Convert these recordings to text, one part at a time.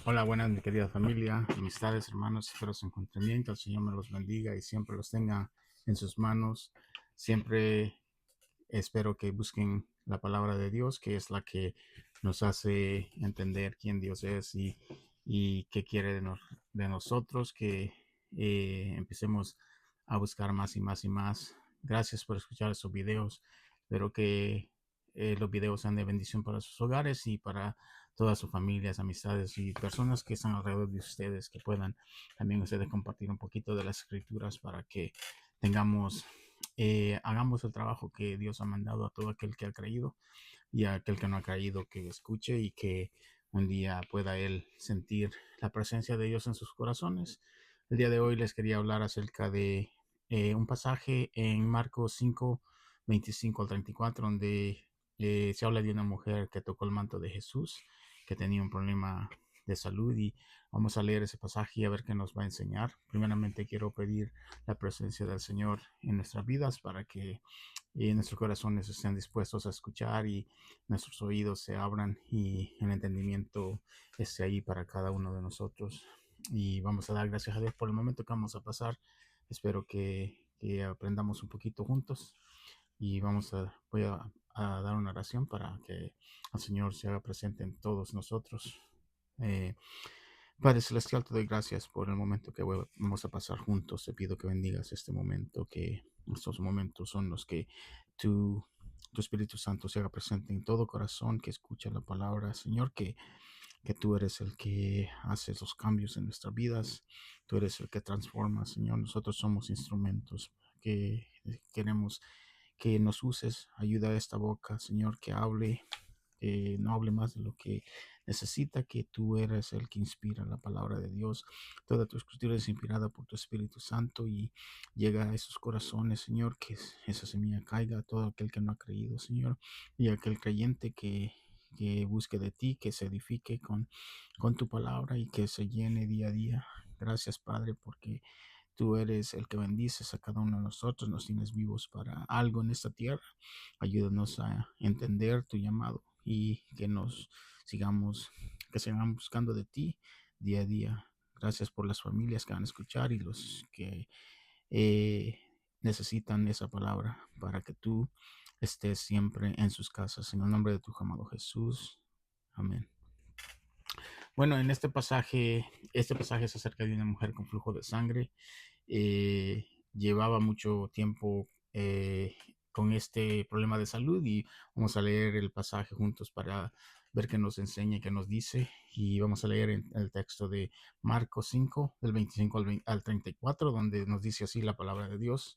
Hola, buenas, mi querida familia, amistades, hermanos, espero se encuentren bien, que el Señor me los bendiga y siempre los tenga en sus manos. Siempre espero que busquen la palabra de Dios, que es la que nos hace entender quién Dios es y qué quiere de nosotros, que empecemos a buscar más y más y más. Gracias por escuchar esos videos. Espero que los videos sean de bendición para sus hogares y para todas sus familias, amistades y personas que están alrededor de ustedes, que puedan también ustedes compartir un poquito de las escrituras para que tengamos hagamos el trabajo que Dios ha mandado a todo aquel que ha creído y a aquel que no ha creído, que escuche y que un día pueda él sentir la presencia de Dios en sus corazones. El día de hoy les quería hablar acerca de un pasaje en Marcos 5, 25 al 34, donde se habla de una mujer que tocó el manto de Jesús, que tenía un problema de salud, y vamos a leer ese pasaje y a ver qué nos va a enseñar. Primeramente quiero pedir la presencia del Señor en nuestras vidas para que nuestros corazones estén dispuestos a escuchar y nuestros oídos se abran y el entendimiento esté ahí para cada uno de nosotros. Y vamos a dar gracias a Dios por el momento que vamos a pasar. Espero que aprendamos un poquito juntos y voy a dar una oración para que el Señor se haga presente en todos nosotros. Eh, Padre Celestial, te doy gracias por el momento que vamos a pasar juntos. Te pido que bendigas este momento, que estos momentos son los que tu, tu Espíritu Santo se haga presente en todo corazón que escucha la palabra, Señor, que tú eres el que hace los cambios en nuestras vidas, tú eres el que transforma, Señor. Nosotros somos instrumentos que queremos que nos uses. Ayuda a esta boca, Señor, que hable, no hable más de lo que necesita, que tú eres el que inspira la palabra de Dios. Toda tu escritura es inspirada por tu Espíritu Santo y llega a esos corazones, Señor, que esa semilla caiga a todo aquel que no ha creído, Señor, y aquel creyente que busque de ti, que se edifique con tu palabra y que se llene día a día. Gracias, Padre, porque tú eres el que bendices a cada uno de nosotros, nos tienes vivos para algo en esta tierra. Ayúdanos a entender tu llamado y sigamos, que sigamos buscando de ti día a día. Gracias por las familias que van a escuchar y los que eh, necesitan esa palabra para que tú estés siempre en sus casas. En el nombre de tu amado Jesús. Amén. Bueno, en este pasaje es acerca de una mujer con flujo de sangre. Llevaba mucho tiempo con este problema de salud y vamos a leer el pasaje juntos para ver qué nos enseña y qué nos dice. Y vamos a leer en el texto de Marcos 5, del 25 al 34, donde nos dice así la palabra de Dios.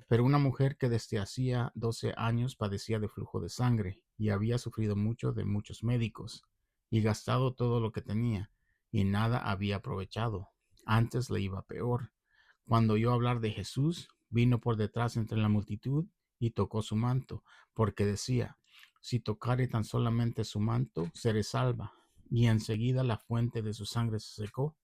Pero una mujer que desde hacía 12 años padecía de flujo de sangre y había sufrido mucho de muchos médicos y gastado todo lo que tenía y nada había aprovechado. Antes le iba peor. Cuando oyó hablar de Jesús, vino por detrás entre la multitud y tocó su manto, porque decía, si tocare tan solamente su manto, seré salva. Y enseguida la fuente de su sangre se secó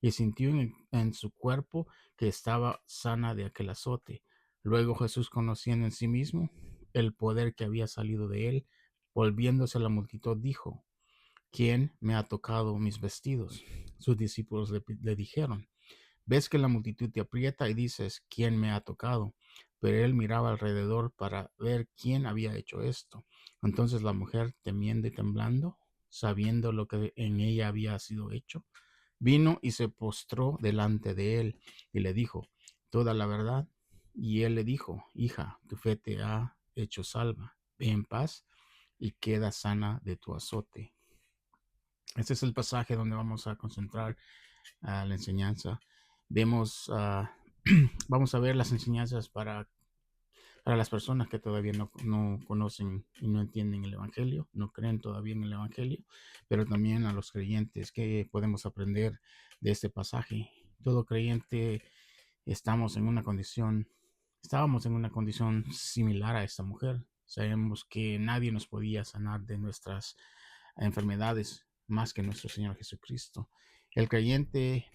y sintió en su cuerpo que estaba sana de aquel azote. Luego Jesús, conociendo en sí mismo el poder que había salido de él, volviéndose a la multitud, dijo, ¿quién me ha tocado mis vestidos? Sus discípulos le dijeron, ves que la multitud te aprieta y dices, ¿quién me ha tocado? Pero él miraba alrededor para ver quién había hecho esto. Entonces la mujer, temiendo y temblando, sabiendo lo que en ella había sido hecho, vino y se postró delante de él y le dijo toda la verdad. Y él le dijo, hija, tu fe te ha hecho salva, ve en paz y queda sana de tu azote. Este es el pasaje donde vamos a concentrar la enseñanza. Vemos, vamos a ver las enseñanzas para las personas que todavía no conocen y no entienden el Evangelio, no creen todavía en el Evangelio, pero también a los creyentes que podemos aprender de este pasaje. Todo creyente estamos en una condición, estábamos en una condición similar a esta mujer. Sabemos que nadie nos podía sanar de nuestras enfermedades más que nuestro Señor Jesucristo. El creyente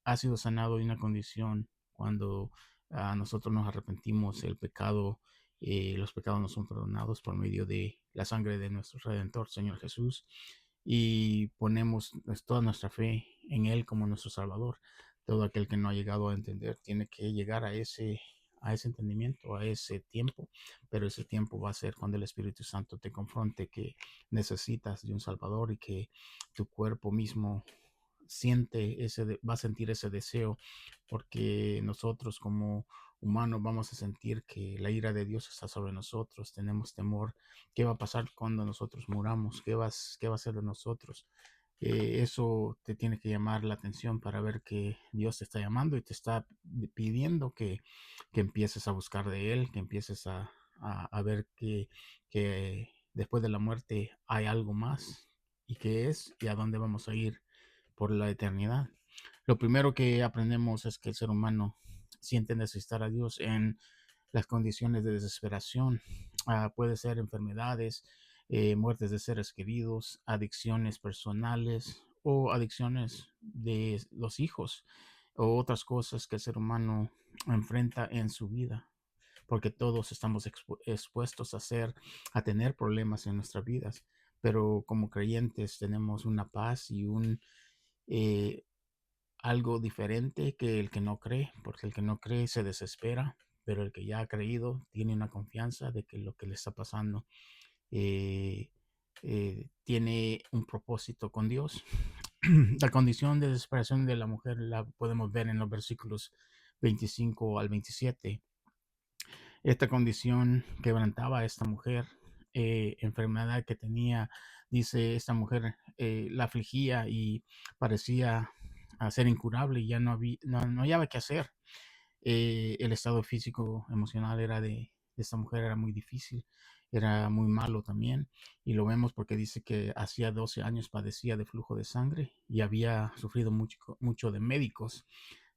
ha sido sanado de una condición cuando nosotros nos arrepentimos. Los pecados nos son perdonados por medio de la sangre de nuestro Redentor, Señor Jesús. y ponemos toda nuestra fe en Él como nuestro Salvador. Todo aquel que no ha llegado a entender tiene que llegar a ese entendimiento, a ese tiempo, pero ese tiempo va a ser cuando el Espíritu Santo te confronte que necesitas de un Salvador y que tu cuerpo mismo va a sentir ese deseo, porque nosotros como humanos vamos a sentir que la ira de Dios está sobre nosotros, tenemos temor. ¿Qué va a pasar cuando nosotros muramos? ¿Qué va a ser de nosotros? Eso te tiene que llamar la atención para ver que Dios te está llamando y te está pidiendo que empieces a buscar de Él, que empieces a ver que después de la muerte hay algo más y qué es y a dónde vamos a ir por la eternidad. Lo primero que aprendemos es que el ser humano siente necesitar a Dios en las condiciones de desesperación. Puede ser enfermedades, muertes de seres queridos, adicciones personales o adicciones de los hijos o otras cosas que el ser humano enfrenta en su vida, porque todos estamos expuestos a tener problemas en nuestras vidas, pero como creyentes tenemos una paz y eh, algo diferente que el que no cree, porque el que no cree se desespera, pero el que ya ha creído tiene una confianza de que lo que le está pasando eh, tiene un propósito con Dios. La condición de desesperación de la mujer la podemos ver en los versículos 25 al 27. Esta condición quebrantaba a esta mujer, enfermedad que tenía, dice esta mujer, la afligía y parecía ser incurable y ya no hallaba qué hacer. El estado físico, emocional de esta mujer era muy difícil, era muy malo también, y lo vemos porque dice que hacía 12 años padecía de flujo de sangre y había sufrido mucho de médicos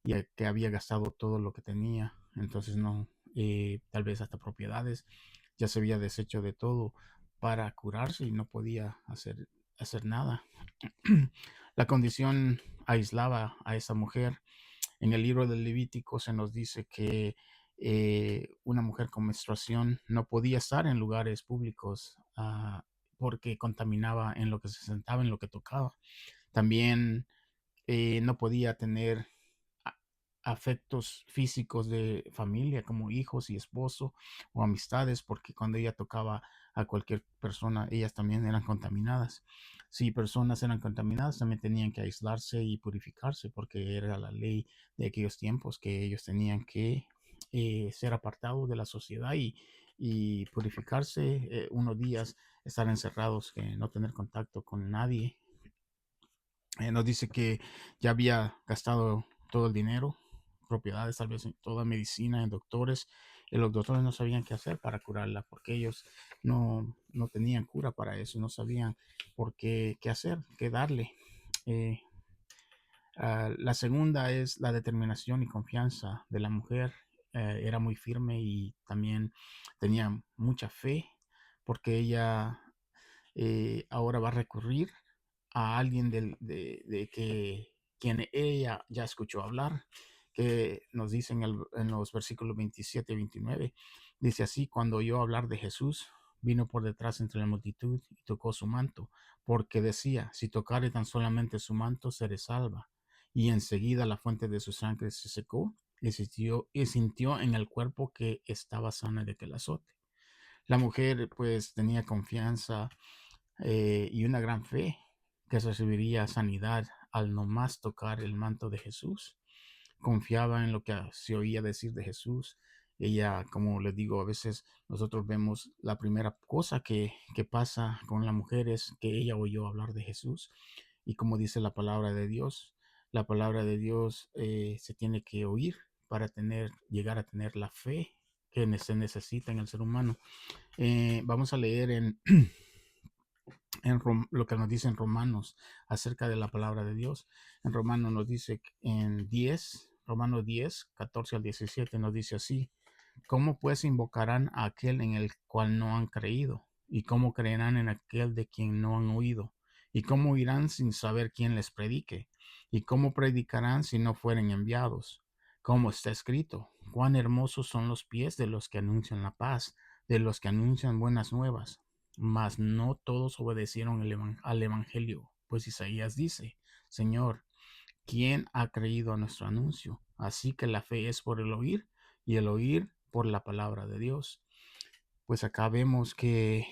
y que había gastado todo lo que tenía, entonces no, tal vez hasta propiedades, ya se había deshecho de todo para curarse y no podía hacer nada. La condición aislaba a esa mujer. En el libro del Levítico se nos dice que una mujer con menstruación no podía estar en lugares públicos porque contaminaba en lo que se sentaba, en lo que tocaba. También no podía tener afectos físicos de familia como hijos y esposo o amistades, porque cuando ella tocaba a cualquier persona, ellas también eran contaminadas. Si personas eran contaminadas, también tenían que aislarse y purificarse, porque era la ley de aquellos tiempos que ellos tenían que ser apartados de la sociedad y purificarse unos días, estar encerrados, que no tener contacto con nadie. Nos dice que ya había gastado todo el dinero, propiedades, tal vez en toda medicina, en doctores, y los doctores no sabían qué hacer para curarla, porque ellos no tenían cura para eso, no sabían por qué hacer, qué darle. Eh, la segunda es la determinación y confianza de la mujer. Era muy firme y también tenía mucha fe, porque ella ahora va a recurrir a alguien de que quien ella ya escuchó hablar, que nos dice en los versículos 27 y 29, dice así: cuando oyó hablar de Jesús, vino por detrás entre la multitud y tocó su manto, porque decía: si tocare tan solamente su manto, seré salva. Y enseguida la fuente de su sangre se secó y sintió en el cuerpo que estaba sana de aquel azote. La mujer pues tenía confianza y una gran fe que recibiría sanidad al nomás tocar el manto de Jesús. Confiaba en lo que se oía decir de Jesús. Ella, como les digo, a veces nosotros vemos la primera cosa que pasa con la mujer es que ella oyó hablar de Jesús. Y como dice la palabra de Dios se tiene que oír para llegar a tener la fe que se necesita en el ser humano. Vamos a leer lo que nos dice en Romanos acerca de la palabra de Dios. En Romanos nos dice Romanos 10, 14 al 17 nos dice así: ¿cómo pues invocarán a aquel en el cual no han creído? ¿Y cómo creerán en aquel de quien no han oído? ¿Y cómo irán sin saber quién les predique? ¿Y cómo predicarán si no fueren enviados? Como está escrito: cuán hermosos son los pies de los que anuncian la paz, de los que anuncian buenas nuevas. mas no todos obedecieron al evangelio, pues Isaías dice: Señor, ¿quién ha creído a nuestro anuncio? Así que la fe es por el oír y el oír por la palabra de Dios. Pues acá vemos que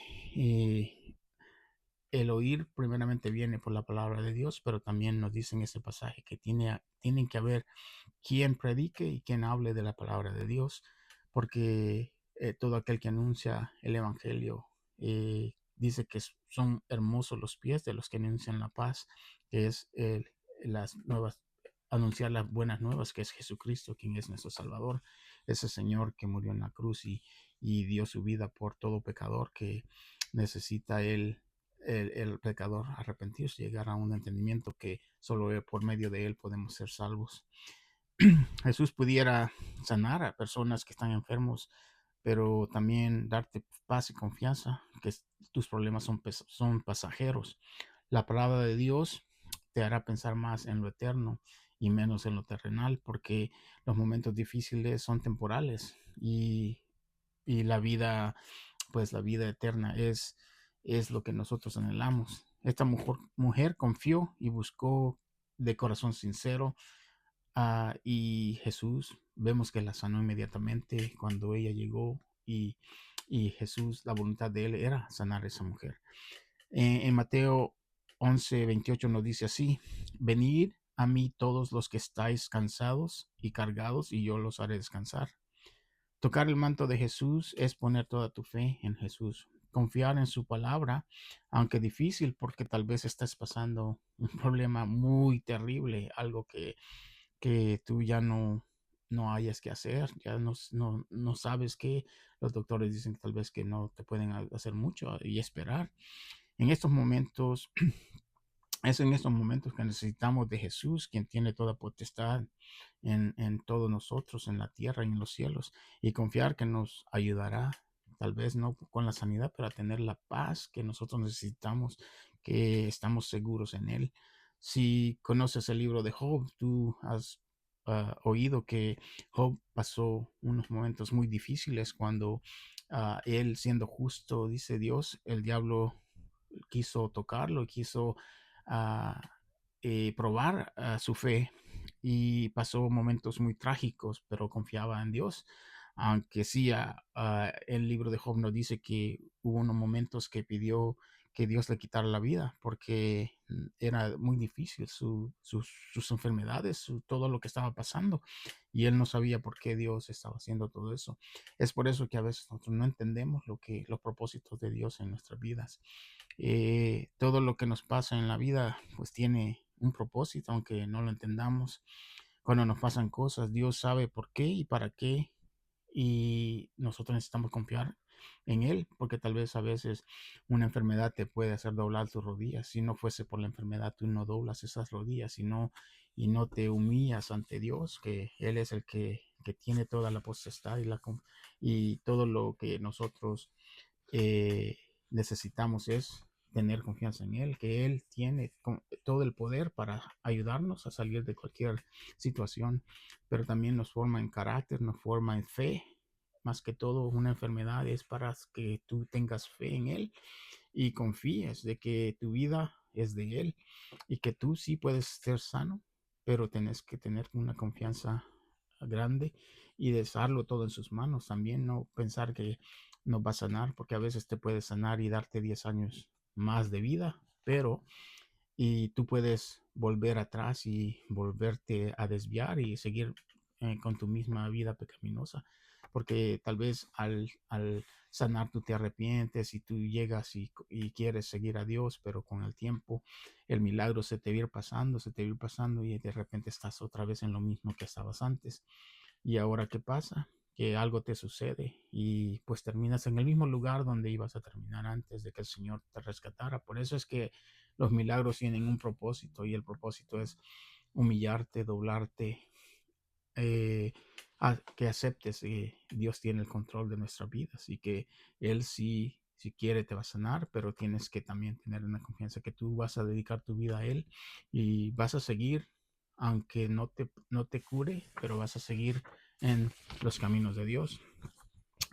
el oír primeramente viene por la palabra de Dios, pero también nos dice en ese pasaje que tienen que haber quien predique y quien hable de la palabra de Dios, porque todo aquel que anuncia el Evangelio dice que son hermosos los pies de los que anuncian la paz, que es las nuevas, anunciar las buenas nuevas, que es Jesucristo, quien es nuestro Salvador, ese Señor que murió en la cruz y dio su vida por todo pecador que necesita el pecador arrepentirse, llegar a un entendimiento que solo por medio de él podemos ser salvos. Jesús pudiera sanar a personas que están enfermos, pero también darte paz y confianza, que tus problemas son pasajeros. La palabra de Dios te hará pensar más en lo eterno y menos en lo terrenal, porque los momentos difíciles son temporales y la vida, pues la vida eterna es lo que nosotros anhelamos. Esta mujer confió y buscó de corazón sincero. Y Jesús, vemos que la sanó inmediatamente cuando ella llegó y Jesús, la voluntad de él era sanar a esa mujer. En Mateo 11:28 nos dice así: venid a mí todos los que estáis cansados y cargados, y yo los haré descansar. Tocar el manto de Jesús es poner toda tu fe en Jesús, confiar en su palabra, aunque difícil, porque tal vez estás pasando un problema muy terrible, algo que tú ya no hayas que hacer, ya no sabes qué. Los doctores dicen que tal vez que no te pueden hacer mucho y esperar. En estos momentos, es en estos momentos que necesitamos de Jesús, quien tiene toda potestad en todos nosotros, en la tierra y en los cielos, y confiar que nos ayudará, tal vez no con la sanidad, pero a tener la paz que nosotros necesitamos, que estamos seguros en Él. Si conoces el libro de Job, tú has oído que Job pasó unos momentos muy difíciles cuando él, siendo justo, dice Dios, el diablo quiso tocarlo, quiso ah, probar su fe y pasó momentos muy trágicos, pero confiaba en Dios. Aunque sí, el libro de Job nos dice que hubo unos momentos que pidió que Dios le quitara la vida porque era muy difícil sus enfermedades, todo lo que estaba pasando y él no sabía por qué Dios estaba haciendo todo eso. Es por eso que a veces nosotros no entendemos los propósitos de Dios en nuestras vidas. Todo lo que nos pasa en la vida pues tiene un propósito, aunque no lo entendamos. Cuando nos pasan cosas, Dios sabe por qué y para qué, y nosotros necesitamos confiar en Él, porque tal vez a veces una enfermedad te puede hacer doblar tus rodillas. Si no fuese por la enfermedad, tú no doblas esas rodillas y no te humillas ante Dios, que Él es el que tiene toda la potestad y todo lo que nosotros eh, necesitamos es tener confianza en Él, que Él tiene todo el poder para ayudarnos a salir de cualquier situación, pero también nos forma en carácter, nos forma en fe. Más que todo, una enfermedad es para que tú tengas fe en Él y confíes de que tu vida es de Él y que tú sí puedes ser sano, pero tenés que tener una confianza grande y dejarlo todo en sus manos. También no pensar que no va a sanar, porque a veces te puede sanar y darte 10 años más de vida, pero y tú puedes volver atrás y volverte a desviar y seguir con tu misma vida pecaminosa, porque tal vez al sanar tú te arrepientes y tú llegas y quieres seguir a Dios, pero con el tiempo el milagro se te va a ir pasando, se te va a ir pasando y de repente estás otra vez en lo mismo que estabas antes. ¿Y ahora qué pasa? Que algo te sucede y pues terminas en el mismo lugar donde ibas a terminar antes de que el Señor te rescatara. Por eso es que los milagros tienen un propósito y el propósito es humillarte, doblarte, que aceptes que Dios tiene el control de nuestras vidas y que Él sí, si quiere te va a sanar, pero tienes que también tener una confianza que tú vas a dedicar tu vida a Él y vas a seguir, aunque no te cure, pero vas a seguir en los caminos de Dios.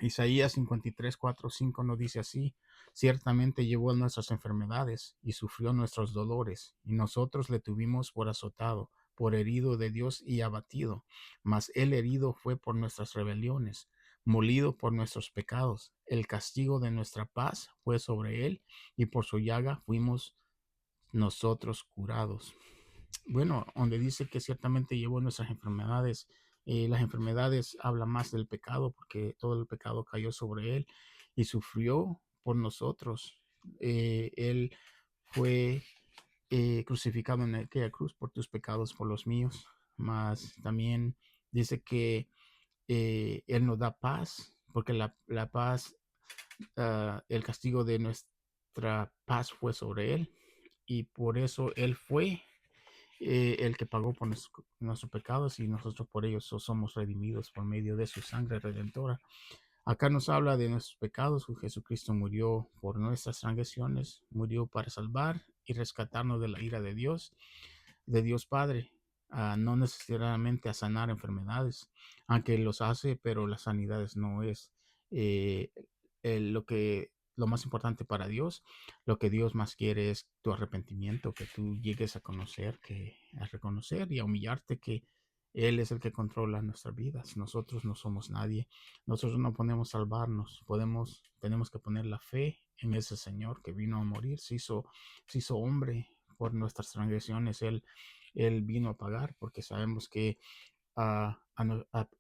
Isaías 53:4-5 nos dice así: Ciertamente llevó nuestras enfermedades y sufrió nuestros dolores, y nosotros le tuvimos por azotado, por herido de Dios y abatido. Mas él herido fue por nuestras rebeliones, molido por nuestros pecados. El castigo de nuestra paz fue sobre él, y por su llaga fuimos nosotros curados. Bueno, donde dice que ciertamente llevó nuestras enfermedades. Las enfermedades habla más del pecado, porque todo el pecado cayó sobre él y sufrió por nosotros. Él fue crucificado en aquella cruz por tus pecados, por los míos. Mas también dice que él nos da paz, porque la paz, el castigo de nuestra paz fue sobre él, y por eso él fue el que pagó por nuestros pecados, y nosotros por ellos somos redimidos por medio de su sangre redentora. Acá nos habla de nuestros pecados. Jesucristo murió por nuestras transgresiones, murió para salvar y rescatarnos de la ira de Dios Padre. No necesariamente a sanar enfermedades, aunque los hace, pero las sanidades no es eh, lo más importante para Dios. Lo que Dios más quiere es tu arrepentimiento, que tú llegues a conocer, a reconocer y a humillarte que Él es el que controla nuestras vidas. Nosotros no somos nadie. Nosotros no podemos salvarnos. Tenemos que poner la fe en ese Señor que vino a morir, se hizo hombre por nuestras transgresiones. Él vino a pagar, porque sabemos que a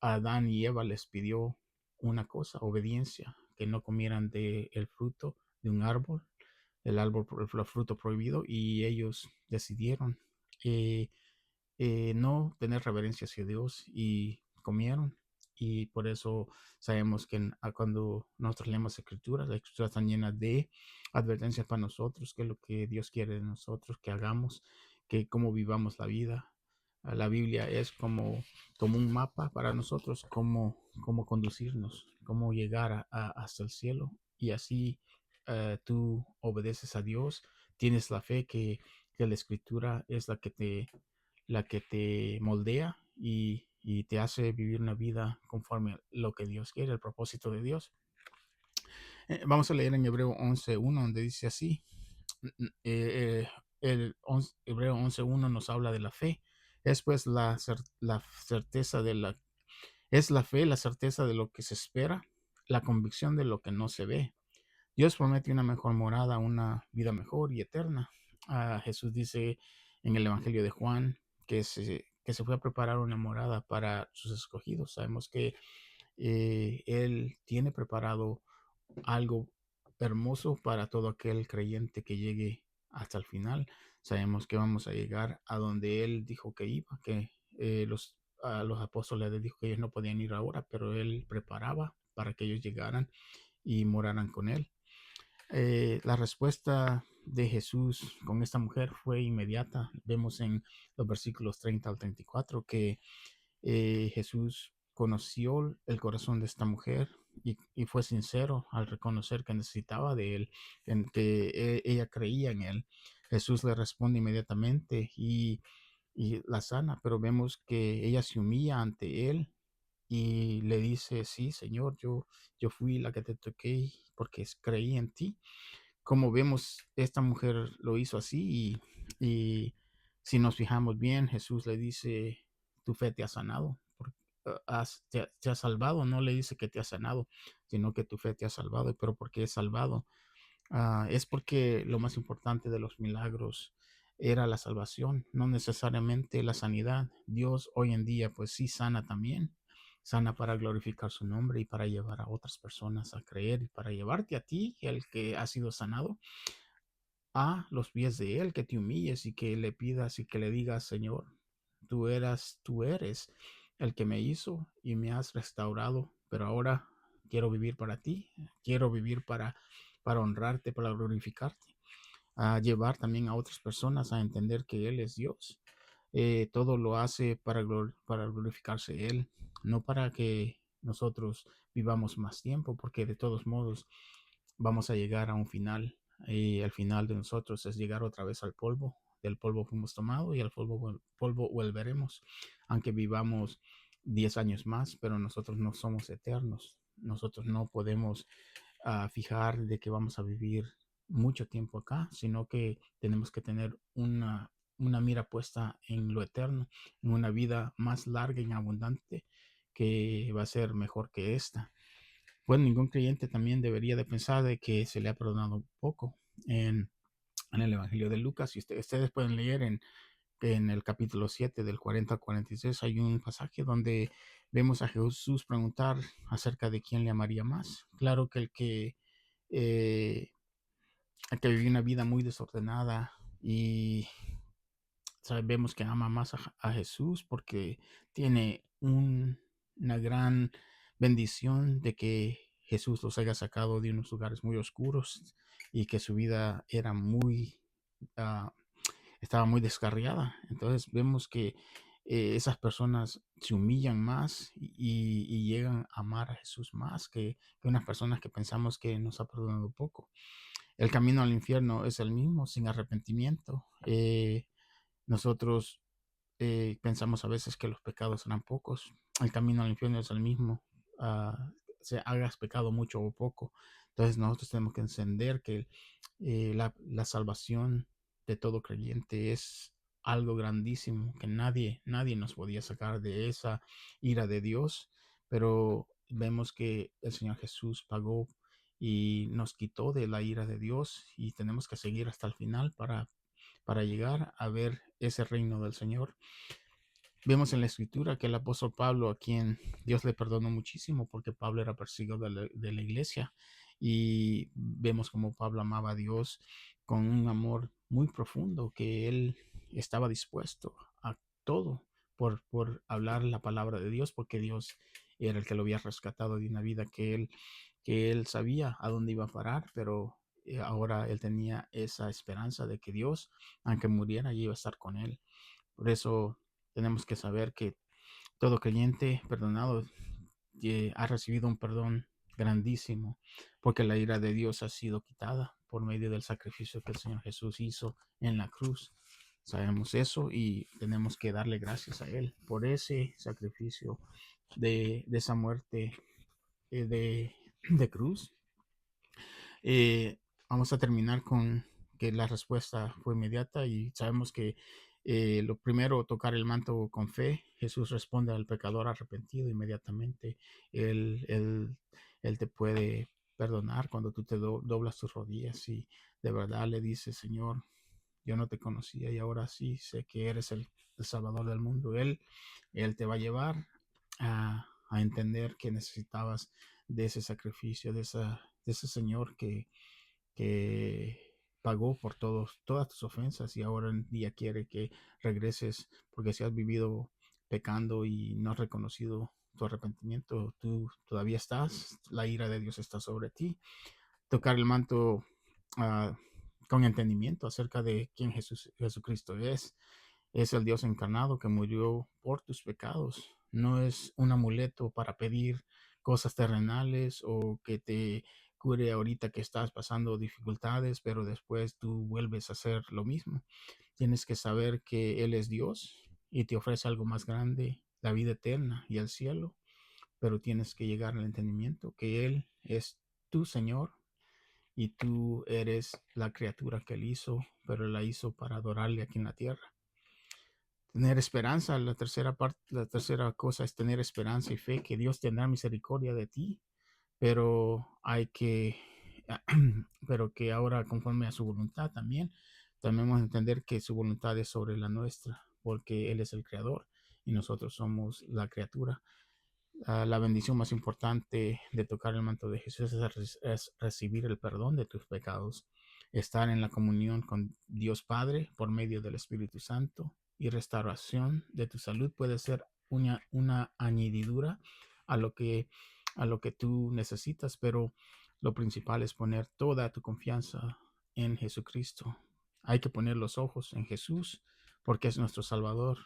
Adán y Eva les pidió una cosa: obediencia, que no comieran del fruto de un árbol, el fruto prohibido, y ellos decidieron eh, no tener reverencia hacia Dios y comieron. Y por eso sabemos que cuando nosotros leemos escrituras, las escrituras están llenas de advertencias para nosotros, que es lo que Dios quiere de nosotros, que hagamos, que cómo vivamos la vida. La Biblia es como un mapa para nosotros, cómo conducirnos, cómo llegar hasta el cielo. Y así tú obedeces a Dios, tienes la fe que la escritura es la que te moldea y te hace vivir una vida conforme a lo que Dios quiere, el propósito de Dios. Vamos a leer en Hebreo 11:1, donde dice así. Hebreo 11:1 nos habla de la fe. Es pues la certeza es la fe, la certeza de lo que se espera, la convicción de lo que no se ve. Dios promete una mejor morada, una vida mejor y eterna. Jesús dice en el Evangelio de Juan que se fue a preparar una morada para sus escogidos. Sabemos que Él tiene preparado algo hermoso para todo aquel creyente que llegue hasta el final. Sabemos que vamos a llegar a donde Él dijo que iba, que a los apóstoles les dijo que ellos no podían ir ahora, pero Él preparaba para que ellos llegaran y moraran con Él. La respuesta de Jesús con esta mujer fue inmediata. Vemos en los versículos 30 al 34 que Jesús conoció el corazón de esta mujer y fue sincero al reconocer que necesitaba de él, en que ella creía en él. Jesús le responde inmediatamente y la sana, pero vemos que ella se humilla ante él y le dice: sí, Señor, yo fui la que te toqué porque creí en ti. Como vemos, esta mujer lo hizo así, y si nos fijamos bien, Jesús le dice: tu fe te ha sanado, te ha salvado. No le dice que te ha sanado, sino que tu fe te ha salvado. Pero ¿por qué es salvado? Es porque lo más importante de los milagros era la salvación, no necesariamente la sanidad. Dios hoy en día pues sí sana también, sana para glorificar su nombre y para llevar a otras personas a creer, y para llevarte a ti, el que ha sido sanado, a los pies de Él, que te humilles y que le pidas y que le digas: Señor, tú eres el que me hizo y me has restaurado, pero ahora quiero vivir para ti, quiero vivir para honrarte, para glorificarte, a llevar también a otras personas a entender que Él es Dios. Todo lo hace para glorificarse Él, no para que nosotros vivamos más tiempo, porque de todos modos vamos a llegar a un final, y el final de nosotros es llegar otra vez al polvo. Del polvo fuimos tomados y al polvo volveremos, aunque vivamos 10 años más, pero nosotros no somos eternos. Nosotros no podemos fijar de que vamos a vivir mucho tiempo acá, sino que tenemos que tener una mira puesta en lo eterno, en una vida más larga y abundante que va a ser mejor que esta. Bueno, ningún creyente también debería de pensar de que se le ha perdonado poco. En el Evangelio de Lucas, y ustedes pueden leer en el capítulo 7 del 40 al 46, hay un pasaje donde vemos a Jesús preguntar acerca de quién le amaría más. Claro que eh, el que vivió una vida muy desordenada y sabemos que ama más a Jesús porque tiene una gran bendición de que Jesús los haya sacado de unos lugares muy oscuros y que su vida era ah, estaba muy descarriada. Entonces vemos que esas personas se humillan más y llegan a amar a Jesús más que unas personas que pensamos que nos ha perdonado poco. El camino al infierno es el mismo, sin arrepentimiento. Nosotros pensamos a veces que los pecados serán pocos. El camino al infierno es el mismo, se hagas pecado mucho o poco. Entonces nosotros tenemos que encender que la salvación de todo creyente es algo grandísimo, que nadie nos podía sacar de esa ira de Dios, pero vemos que el Señor Jesús pagó y nos quitó de la ira de Dios y tenemos que seguir hasta el final para llegar a ver ese reino del Señor. Vemos en la escritura que el apóstol Pablo, a quien Dios le perdonó muchísimo porque Pablo era perseguido de la iglesia, y vemos como Pablo amaba a Dios con un amor muy profundo, que él estaba dispuesto a todo por hablar la palabra de Dios, porque Dios era el que lo había rescatado de una vida que él sabía a dónde iba a parar, pero ahora él tenía esa esperanza de que Dios, aunque muriera, iba a estar con él. Por eso tenemos que saber que todo creyente perdonado ha recibido un perdón grandísimo, porque la ira de Dios ha sido quitada por medio del sacrificio que el Señor Jesús hizo en la cruz. Sabemos eso y tenemos que darle gracias a Él por ese sacrificio de esa muerte de cruz. Eh, Vamos a terminar con que la respuesta fue inmediata y sabemos que lo primero, tocar el manto con fe. Jesús responde al pecador arrepentido inmediatamente. Él, él, él te puede perdonar cuando tú te doblas tus rodillas y de verdad le dices, Señor, yo no te conocía y ahora sí sé que eres el Salvador del mundo. Él te va a llevar a entender que necesitabas de ese sacrificio, de ese Señor que pagó por todas tus ofensas y ahora en día quiere que regreses, porque si has vivido pecando y no has reconocido tu arrepentimiento, tú todavía estás, la ira de Dios está sobre ti. Tocar el manto ah, con entendimiento acerca de quién Jesucristo es el Dios encarnado que murió por tus pecados. No es un amuleto para pedir cosas terrenales o que te cure ahorita que estás pasando dificultades, pero después tú vuelves a hacer lo mismo. Tienes que saber que Él es Dios y te ofrece algo más grande, la vida eterna y el cielo, pero tienes que llegar al entendimiento que Él es tu Señor y tú eres la criatura que Él hizo, pero Él la hizo para adorarle aquí en la tierra. Tener esperanza, la tercera parte, la tercera cosa es tener esperanza y fe que Dios tendrá misericordia de ti, pero hay que, pero que ahora conforme a su voluntad también, también vamos a entender que su voluntad es sobre la nuestra, porque Él es el creador y nosotros somos la criatura. La bendición más importante de tocar el manto de Jesús es recibir el perdón de tus pecados, estar en la comunión con Dios Padre por medio del Espíritu Santo y restauración de tu salud puede ser una añadidura a a lo que tú necesitas, pero lo principal es poner toda tu confianza en Jesucristo. Hay que poner los ojos en Jesús porque es nuestro Salvador.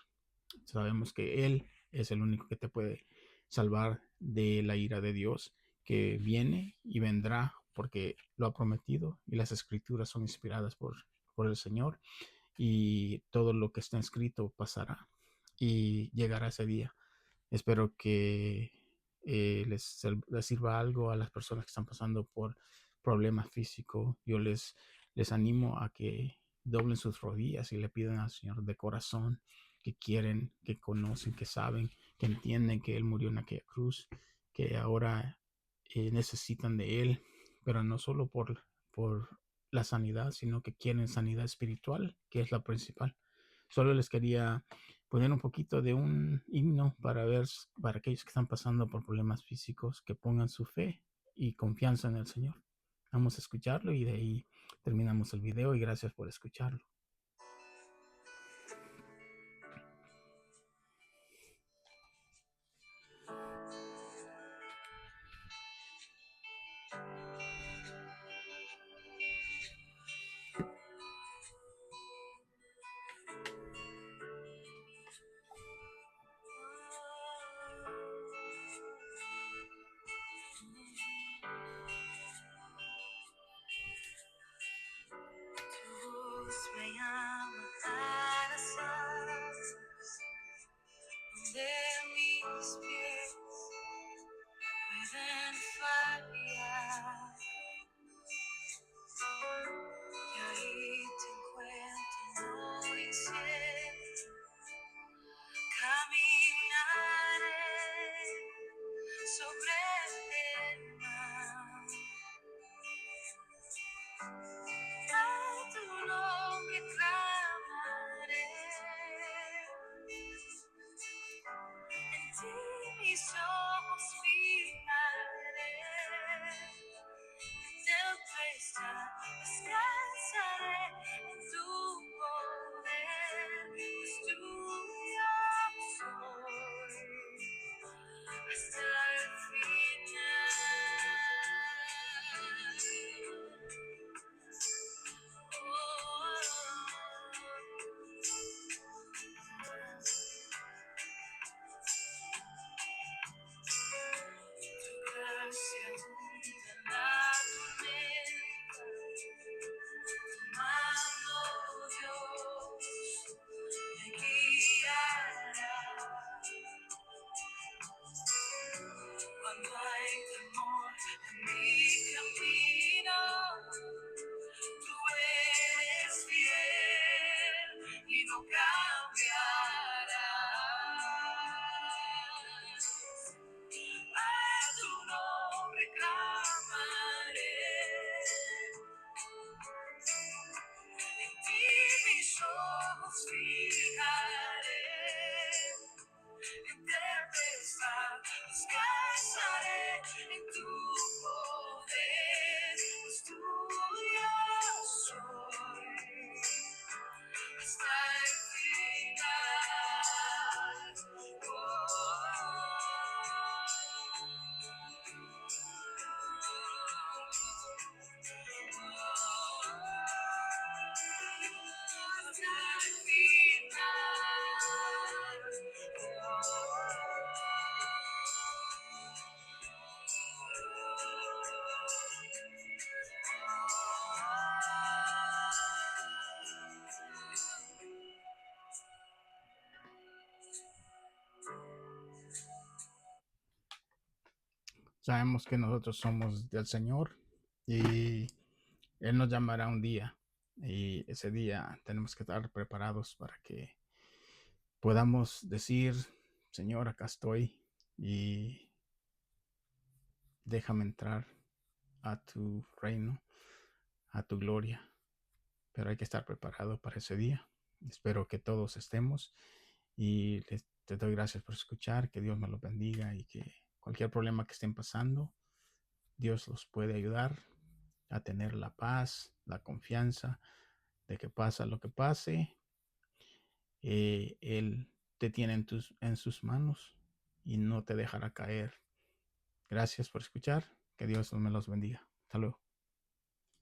Sabemos que Él es el único que te puede salvar de la ira de Dios que viene y vendrá porque lo ha prometido y las escrituras son inspiradas por el Señor y todo lo que está escrito pasará y llegará ese día. Espero que les sirva algo a las personas que están pasando por problemas físicos. Yo les animo a que doblen sus rodillas y le pidan al Señor de corazón, que quieren, que conocen, que saben, que entienden que Él murió en aquella cruz, que ahora necesitan de Él, pero no solo por la sanidad, sino que quieren sanidad espiritual, que es la principal. Solo les quería poner un poquito de un himno para aquellos que están pasando por problemas físicos, que pongan su fe y confianza en el Señor. Vamos a escucharlo y de ahí terminamos el video, y gracias por escucharlo. Me llama a las alas de mis pies pueden fallar, y ahí te encuentro muy incierto. Caminaré sobre el mar, a tu nombre clamaré. En ti mis ojos fijaré, tempestad descansaré en tu poder, pues tuyo soy hasta el final. Gracia inunda la tormenta, mano Dios me guiará. Cuando hay temor en mi camino, tú eres fiel y no cambiarás. A tu nombre clamaré, en ti mis ojos fijaré. En tempestad descansaré en tu poder, pues tuyo soy hasta el final. Hasta el Sabemos que nosotros somos del Señor y Él nos llamará un día, y ese día tenemos que estar preparados para que podamos decir: Señor, acá estoy y déjame entrar a tu reino, a tu gloria. Pero hay que estar preparado para ese día. Espero que todos estemos, y te doy gracias por escuchar. Que Dios me los bendiga, y que cualquier problema que estén pasando, Dios los puede ayudar a tener la paz, la confianza de que pasa lo que pase, Él te tiene en sus manos y no te dejará caer. Gracias por escuchar. Que Dios me los bendiga. Hasta luego.